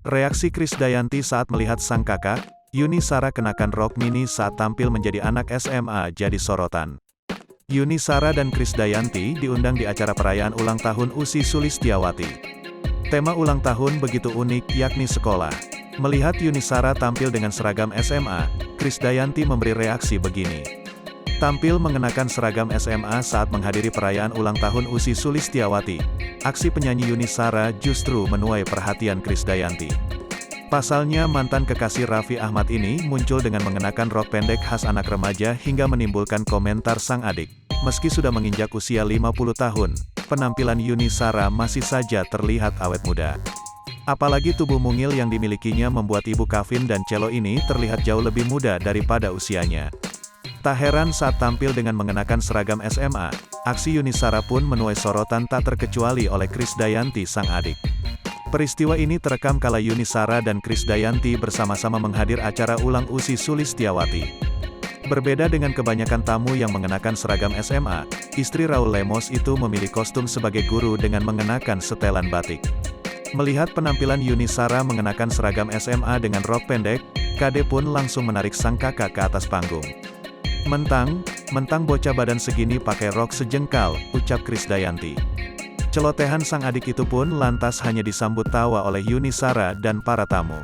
Reaksi Krisdayanti saat melihat sang kakak, Yuni Shara kenakan rok mini saat tampil menjadi anak SMA jadi sorotan. Yuni Shara dan Krisdayanti diundang di acara perayaan ulang tahun Ussy Sulistyawati. Tema ulang tahun begitu unik, yakni sekolah. Melihat Yuni Shara tampil dengan seragam SMA, Krisdayanti memberi reaksi begini. Tampil mengenakan seragam SMA saat menghadiri perayaan ulang tahun Ussy Sulistyawati, aksi penyanyi Yuni Shara justru menuai perhatian Krisdayanti. Pasalnya mantan kekasih Raffi Ahmad ini muncul dengan mengenakan rok pendek khas anak remaja hingga menimbulkan komentar sang adik. Meski sudah menginjak usia 50 tahun, penampilan Yuni Shara masih saja terlihat awet muda. Apalagi tubuh mungil yang dimilikinya membuat ibu Kavin dan Cello ini terlihat jauh lebih muda daripada usianya. Tak heran saat tampil dengan mengenakan seragam SMA, aksi Yuni Shara pun menuai sorotan tak terkecuali oleh Krisdayanti sang adik. Peristiwa ini terekam kala Yuni Shara dan Krisdayanti bersama-sama menghadir acara ulang Ussy Sulistyawati. Berbeda dengan kebanyakan tamu yang mengenakan seragam SMA, istri Raul Lemos itu memilih kostum sebagai guru dengan mengenakan setelan batik. Melihat penampilan Yuni Shara mengenakan seragam SMA dengan rok pendek, Kade pun langsung menarik sang kakak ke atas panggung. Mentang bocah badan segini pakai rok sejengkal, ucap Krisdayanti. Celotehan sang adik itu pun lantas hanya disambut tawa oleh Yuni Shara dan para tamu.